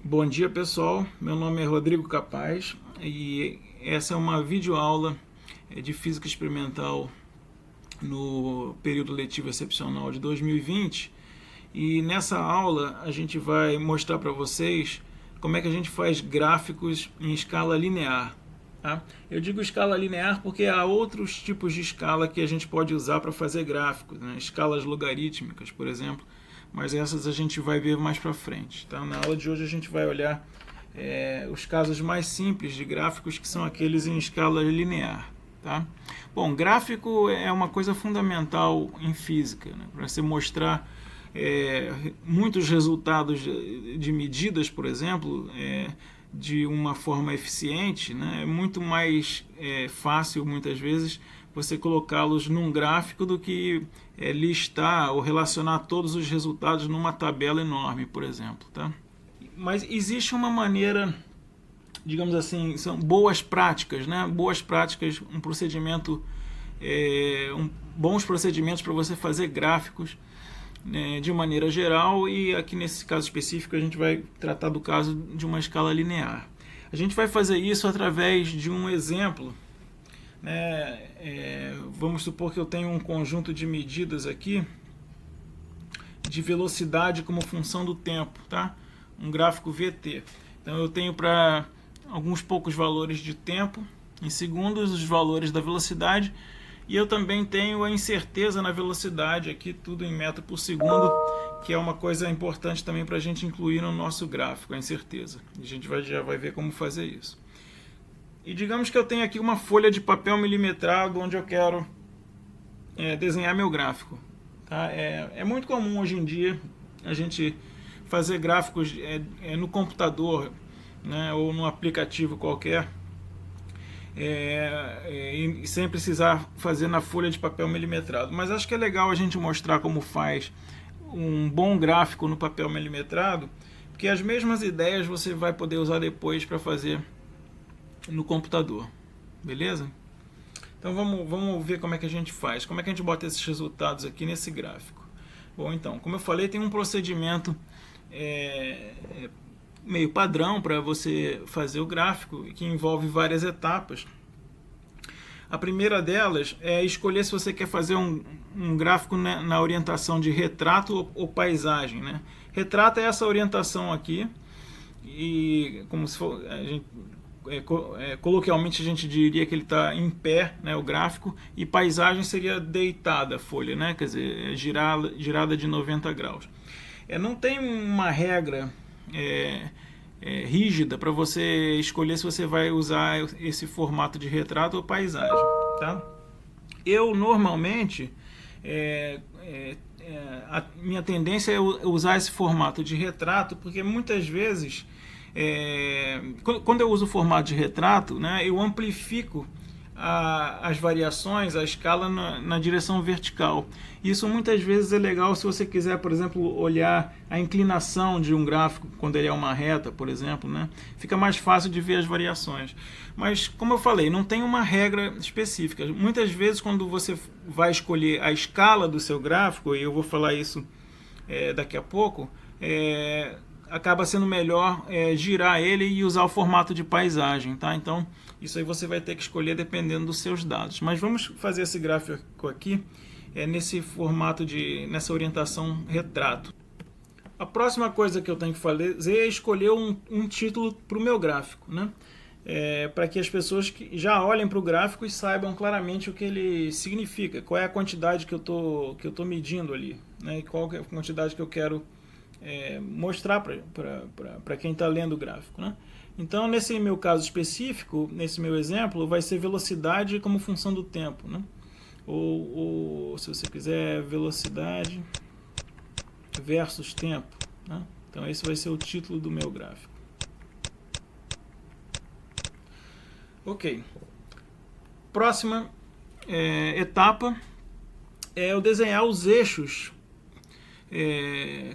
Bom dia, pessoal, meu nome é Rodrigo Capaz e essa é uma videoaula de Física Experimental no período letivo excepcional de 2020 e nessa aula a gente vai mostrar para vocês como é que a gente faz gráficos em escala linear. Tá? Eu digo escala linear porque há outros tipos de escala que a gente pode usar para fazer gráficos, né? Escalas logarítmicas, por exemplo, mas essas a gente vai ver mais para frente. Tá? Na aula de hoje a gente vai olhar os casos mais simples de gráficos, que são aqueles em escala linear. Tá? Bom, gráfico é uma coisa fundamental em física, né? Para você mostrar muitos resultados de medidas, por exemplo, de uma forma eficiente, né? É muito mais fácil, muitas vezes, você colocá-los num gráfico do que listar ou relacionar todos os resultados numa tabela enorme, por exemplo. Tá? Mas existe uma maneira, digamos assim, são boas práticas, né? Boas práticas, um procedimento, bons procedimentos para você fazer gráficos de maneira geral, e aqui nesse caso específico a gente vai tratar do caso de uma escala linear. A gente vai fazer isso através de um exemplo. Vamos supor que eu tenho um conjunto de medidas aqui de velocidade como função do tempo, tá? Um gráfico VT. Então eu tenho para alguns poucos valores de tempo em segundos os valores da velocidade, e eu também tenho a incerteza na velocidade aqui, tudo em metro por segundo, que é uma coisa importante também para a gente incluir no nosso gráfico, a incerteza. A gente já vai ver como fazer isso. E digamos que eu tenho aqui uma folha de papel milimetrado onde eu quero desenhar meu gráfico. Tá? É muito comum hoje em dia a gente fazer gráficos no computador, né, ou num aplicativo qualquer, sem precisar fazer na folha de papel milimetrado. Mas acho que é legal a gente mostrar como faz um bom gráfico no papel milimetrado, porque as mesmas ideias você vai poder usar depois para fazer no computador, beleza? Então vamos ver como é que a gente faz, como é que a gente bota esses resultados aqui nesse gráfico. Bom, então, como eu falei, tem um procedimento meio padrão para você fazer o gráfico, que envolve várias etapas. A primeira delas é escolher se você quer fazer um gráfico na orientação de retrato ou paisagem, né? Retrato é essa orientação aqui, e como se for, coloquialmente a gente diria que ele está em pé, né, o gráfico, e paisagem seria deitada a folha, né? Quer dizer, girada de 90 graus. Não tem uma regra rígida para você escolher se você vai usar esse formato de retrato ou paisagem. Tá? Eu normalmente a minha tendência é usar esse formato de retrato, porque muitas vezes quando eu uso o formato de retrato, né, eu amplifico as variações, a escala na direção vertical. Isso muitas vezes é legal se você quiser, por exemplo, olhar a inclinação de um gráfico quando ele é uma reta, por exemplo, né? Fica mais fácil de ver as variações. Mas, como eu falei, não tem uma regra específica. Muitas vezes, quando você vai escolher a escala do seu gráfico, e eu vou falar isso daqui a pouco, acaba sendo melhor girar ele e usar o formato de paisagem, tá? Então, isso aí você vai ter que escolher dependendo dos seus dados. Mas vamos fazer esse gráfico aqui nesse formato nessa orientação retrato. A próxima coisa que eu tenho que fazer é escolher um título para o meu gráfico, né? Para que as pessoas que já olhem para o gráfico e saibam claramente o que ele significa, qual é a quantidade que eu tô medindo ali, né? E qual é a quantidade que eu quero mostrar para quem está lendo o gráfico, né? Então, nesse meu caso específico, nesse meu exemplo, vai ser velocidade como função do tempo, né? Ou se você quiser, velocidade versus tempo, né? Então, esse vai ser o título do meu gráfico. Ok. Próxima etapa é eu desenhar os eixos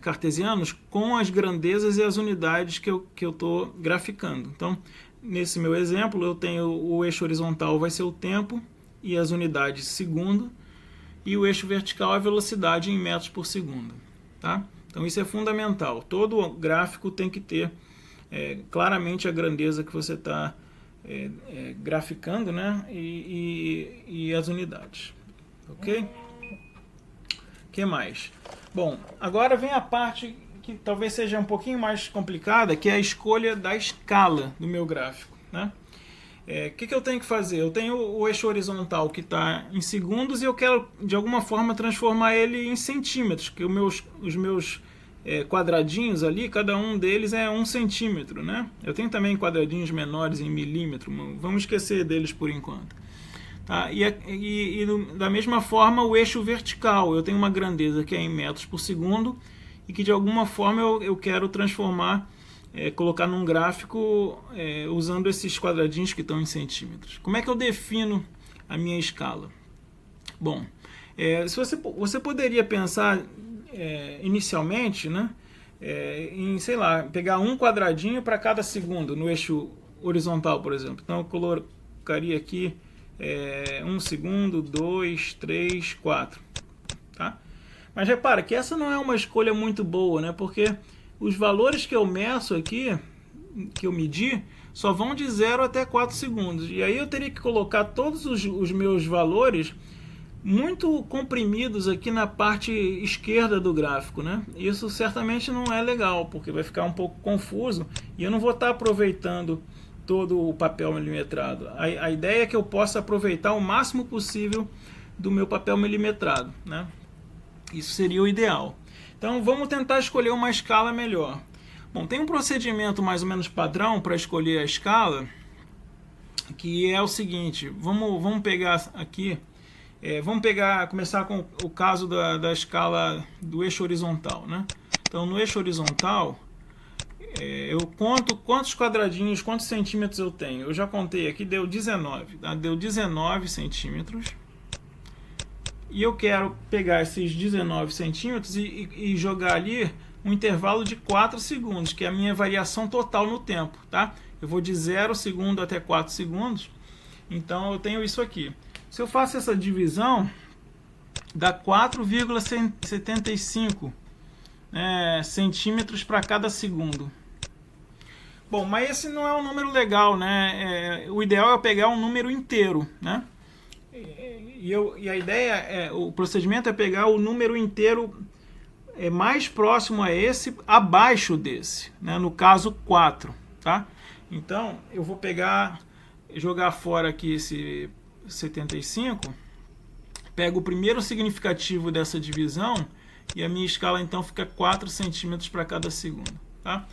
cartesianos com as grandezas e as unidades que eu estou graficando. Então, nesse meu exemplo, eu tenho o eixo horizontal vai ser o tempo e as unidades segundo, e o eixo vertical é a velocidade em metros por segundo. Tá? Então, isso é fundamental. Todo gráfico tem que ter claramente a grandeza que você está graficando, né? E as unidades. Ok? O que mais? Bom, agora vem a parte que talvez seja um pouquinho mais complicada, que é a escolha da escala do meu gráfico, né? Que eu tenho que fazer? Eu tenho o eixo horizontal que está em segundos e eu quero, de alguma forma, transformar ele em centímetros, que os meus quadradinhos ali, cada um deles é 1 centímetro, né? Eu tenho também quadradinhos menores em milímetro, vamos esquecer deles por enquanto. Tá? E da mesma forma o eixo vertical, eu tenho uma grandeza que é em metros por segundo e que de alguma forma eu quero transformar, colocar num gráfico usando esses quadradinhos que estão em centímetros. Como é que eu defino a minha escala? Bom, se você poderia pensar inicialmente, né, em, sei lá, pegar um quadradinho para cada segundo no eixo horizontal, por exemplo. Então eu colocaria aqui 1 segundo, 2, 3, 4. Tá? Mas repara que essa não é uma escolha muito boa, né? Porque os valores que eu meço aqui, que eu medi, só vão de 0 até 4 segundos. E aí eu teria que colocar todos os meus valores muito comprimidos aqui na parte esquerda do gráfico, né? Isso certamente não é legal, porque vai ficar um pouco confuso e eu não vou estar aproveitando todo o papel milimetrado. A ideia é que eu possa aproveitar o máximo possível do meu papel milimetrado, né? Isso seria o ideal. Então vamos tentar escolher uma escala melhor. Bom, tem um procedimento mais ou menos padrão para escolher a escala, que é o seguinte: vamos pegar aqui, começar com o caso da escala do eixo horizontal, né? Então no eixo horizontal eu conto quantos quadradinhos, quantos centímetros eu tenho. Eu já contei aqui, deu 19, tá? Deu 19 centímetros. E eu quero pegar esses 19 centímetros e jogar ali um intervalo de 4 segundos, que é a minha variação total no tempo, tá? Eu vou de 0 segundo até 4 segundos, então eu tenho isso aqui. Se eu faço essa divisão, dá 4,75 centímetros para cada segundo. Bom, mas esse não é um número legal, né? O ideal é eu pegar um número inteiro, né? E a ideia, o procedimento é pegar o número inteiro mais próximo a esse, abaixo desse, né? No caso 4, tá? Então, eu vou jogar fora aqui esse 75, pego o primeiro significativo dessa divisão e a minha escala então fica 4 centímetros para cada segundo, tá?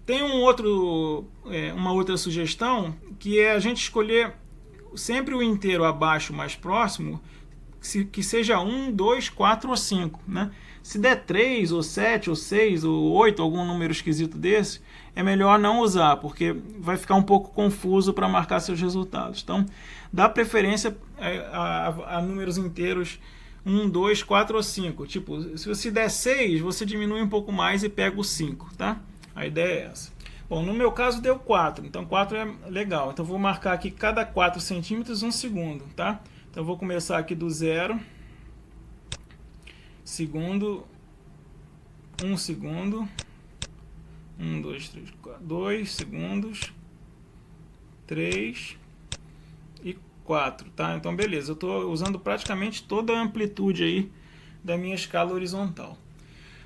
Tem uma outra sugestão, que é a gente escolher sempre o inteiro abaixo mais próximo, que seja 1, 2, 4 ou 5, né? Se der 3, ou 7, ou 6, ou 8, algum número esquisito desse, é melhor não usar, porque vai ficar um pouco confuso para marcar seus resultados. Então, dá preferência a números inteiros 1, 2, 4 ou 5. Tipo, se você der 6, você diminui um pouco mais e pega o 5, tá? A ideia é essa. Bom, no meu caso deu 4, então 4 é legal. Então vou marcar aqui cada 4 centímetros 1 segundo, tá? Então vou começar aqui do 0, segundo, 1 segundo, 1, 2, 3, 4, 2 segundos, 3 e 4, tá? Então beleza, eu estou usando praticamente toda a amplitude aí da minha escala horizontal.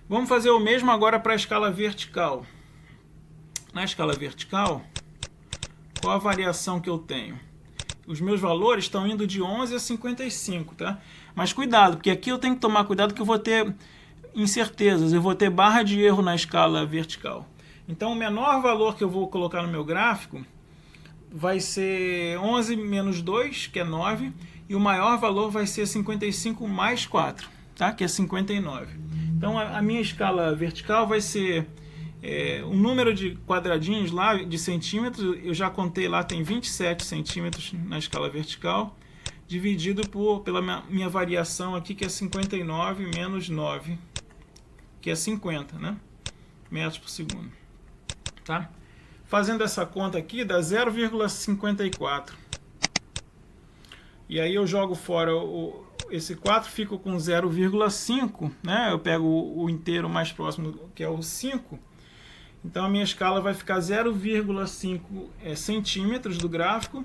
Vamos fazer o mesmo agora para a escala vertical. Na escala vertical, qual a variação que eu tenho? Os meus valores estão indo de 11 a 55, tá? Mas cuidado, porque aqui eu tenho que tomar cuidado que eu vou ter incertezas, eu vou ter barra de erro na escala vertical. Então o menor valor que eu vou colocar no meu gráfico vai ser 11 menos 2, que é 9, e o maior valor vai ser 55 mais 4, tá? Que é 59. Então a minha escala vertical vai ser o número de quadradinhos lá de centímetros, eu já contei lá, tem 27 centímetros na escala vertical, dividido pela minha variação aqui, que é 59 menos 9, que é 50, né? Metros por segundo. Tá? Fazendo essa conta aqui, dá 0,54. E aí eu jogo fora esse 4, fico com 0,5, né? Eu pego o inteiro mais próximo, que é o 5, Então a minha escala vai ficar 0,5 centímetros do gráfico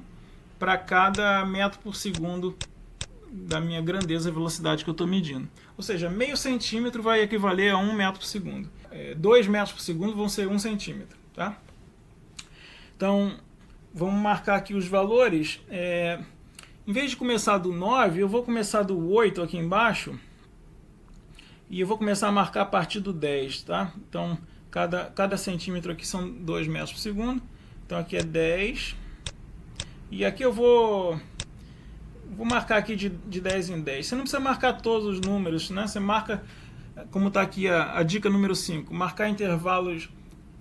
para cada metro por segundo da minha grandeza e velocidade que eu estou medindo. Ou seja, meio centímetro vai equivaler a 1 metro por segundo. 2 metros por segundo vão ser 1 centímetro. Tá? Então, vamos marcar aqui os valores. Em vez de começar do 9, eu vou começar do 8 aqui embaixo. E eu vou começar a marcar a partir do 10. Tá? Então, cada centímetro aqui são 2 metros por segundo. Então, aqui é 10. E aqui eu vou marcar aqui de 10 em 10. Você não precisa marcar todos os números, né? Você marca, como está aqui a dica número 5, marcar intervalos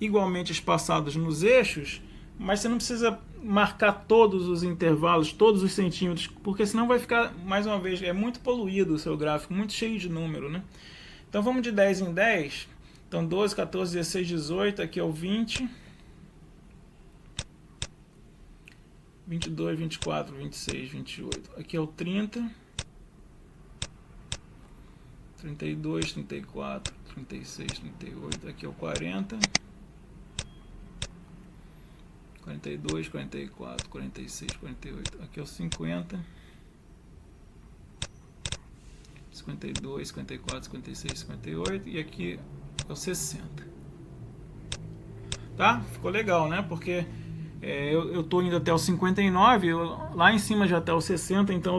igualmente espaçados nos eixos, mas você não precisa marcar todos os intervalos, todos os centímetros, porque senão vai ficar, mais uma vez, muito poluído o seu gráfico, muito cheio de número, né? Então vamos de 10 em 10. Então 12, 14, 16, 18, aqui é o 20. 22, 24, 26, 28. Aqui é o 30. 32, 34, 36, 38. Aqui é o 40. 42, 44, 46, 48. Aqui é o 50. 52, 54, 56, 58. E aqui é o 60. Tá? Ficou legal, né? Porque eu estou indo até o 59, lá em cima já está o 60, então eu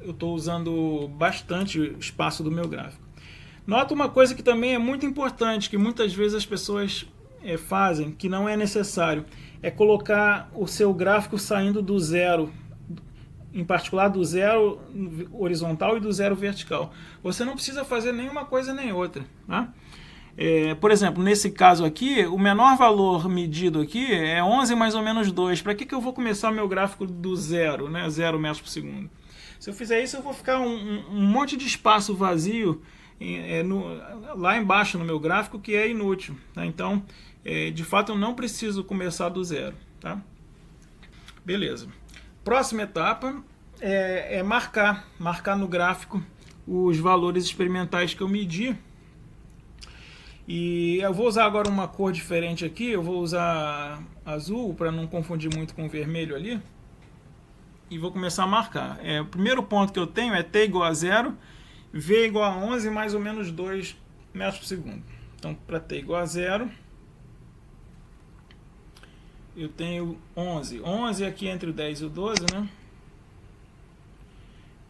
estou usando bastante o espaço do meu gráfico. Nota uma coisa que também é muito importante, que muitas vezes as pessoas fazem, que não é necessário, é colocar o seu gráfico saindo do zero, em particular do zero horizontal e do zero vertical. Você não precisa fazer nenhuma coisa nem outra, tá? Por exemplo, nesse caso aqui, o menor valor medido aqui é 11 mais ou menos 2. Para que eu vou começar meu gráfico do zero, né? 0 metros por segundo? Se eu fizer isso, eu vou ficar um monte de espaço vazio lá embaixo no meu gráfico, que é inútil. Tá? Então, de fato, eu não preciso começar do zero. Tá? Beleza. Próxima etapa é marcar no gráfico os valores experimentais que eu medi. E eu vou usar agora uma cor diferente aqui, eu vou usar azul para não confundir muito com o vermelho ali. E vou começar a marcar. O primeiro ponto que eu tenho é t igual a 0, v igual a 11 mais ou menos 2 metros por segundo. Então, para t igual a 0, eu tenho 11. 11 aqui entre o 10 e o 12, né?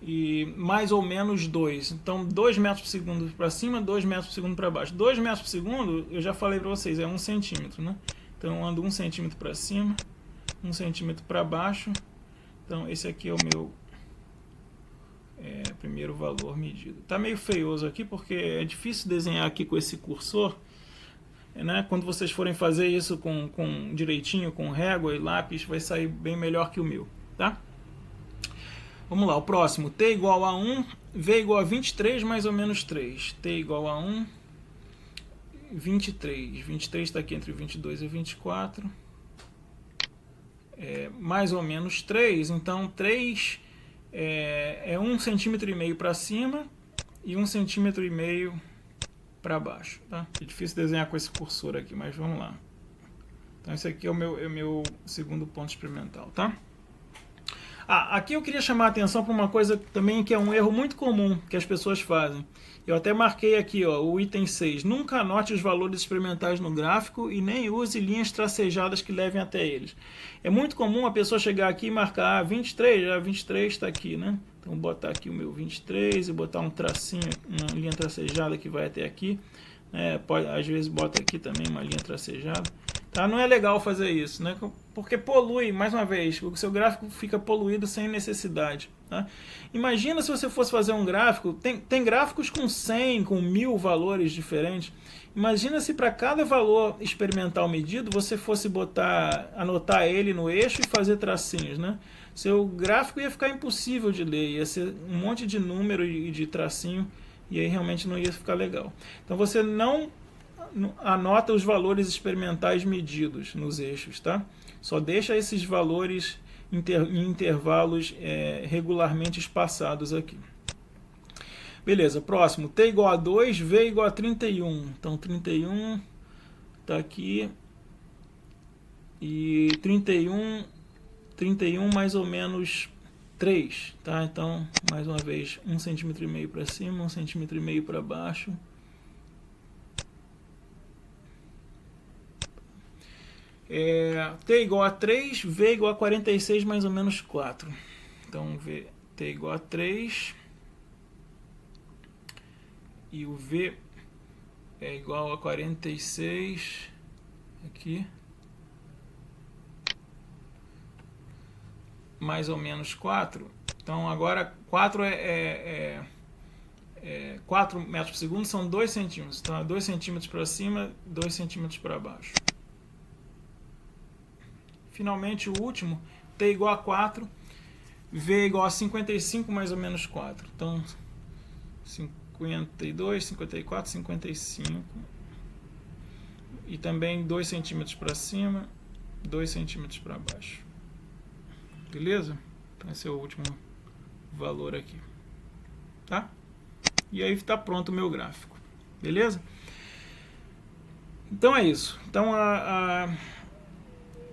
E mais ou menos 2. Então, 2 metros por segundo para cima, 2 metros por segundo para baixo. 2 metros por segundo, eu já falei para vocês, é 1 centímetro, né? Então, eu ando 1 centímetro para cima, 1 centímetro para baixo. Então, esse aqui é o meu primeiro valor medido. Tá meio feioso aqui, porque é difícil desenhar aqui com esse cursor, né? Quando vocês forem fazer isso com direitinho, com régua e lápis, vai sair bem melhor que o meu, tá? Vamos lá, o próximo, t igual a 1, v igual a 23 mais ou menos 3. t igual a 1, 23. 23 está aqui entre 22 e 24. Mais ou menos 3, então 3 é 1,5 cm para cima e 1,5 cm para baixo. Tá? É difícil desenhar com esse cursor aqui, mas vamos lá. Então esse aqui é o meu segundo ponto experimental, tá? Aqui eu queria chamar a atenção para uma coisa também que é um erro muito comum que as pessoas fazem. Eu até marquei aqui, ó, o item 6. Nunca anote os valores experimentais no gráfico e nem use linhas tracejadas que levem até eles. É muito comum a pessoa chegar aqui e marcar 23, 23 está aqui, né? Então vou botar aqui o meu 23 e botar um tracinho, uma linha tracejada que vai até aqui. Às vezes bota aqui também uma linha tracejada. Tá? Não é legal fazer isso, né? Porque polui, mais uma vez, o seu gráfico fica poluído sem necessidade. Tá? Imagina se você fosse fazer um gráfico, tem gráficos com 100, com 1000 valores diferentes. Imagina se para cada valor experimental medido você fosse anotar ele no eixo e fazer tracinhos, né? Seu gráfico ia ficar impossível de ler, ia ser um monte de número e de tracinho, e aí realmente não ia ficar legal. Então você não anota os valores experimentais medidos nos eixos, tá? Só deixa esses valores em intervalos regularmente espaçados aqui. Beleza, próximo, t igual a 2, v igual a 31. Então 31 tá aqui, e 31 mais ou menos 3, tá? Então, mais uma vez, 1,5 cm para cima, 1,5 cm para baixo. T igual a 3, V igual a 46 mais ou menos 4. Então, T igual a 3 e o V é igual a 46 aqui, mais ou menos 4. Então agora 4 4 metros por segundo são 2 centímetros. Então é 2 centímetros para cima, 2 centímetros para baixo. Finalmente o último, T igual a 4, V igual a 55 mais ou menos 4. Então 52, 54, 55. E também 2 centímetros para cima, 2 centímetros para baixo. Beleza? Então esse é o último valor aqui. Tá? E aí está pronto o meu gráfico. Beleza? Então é isso. Então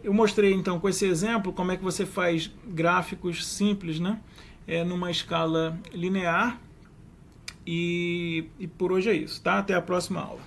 eu mostrei então com esse exemplo como é que você faz gráficos simples, né? Numa escala linear. E por hoje é isso, tá? Até a próxima aula.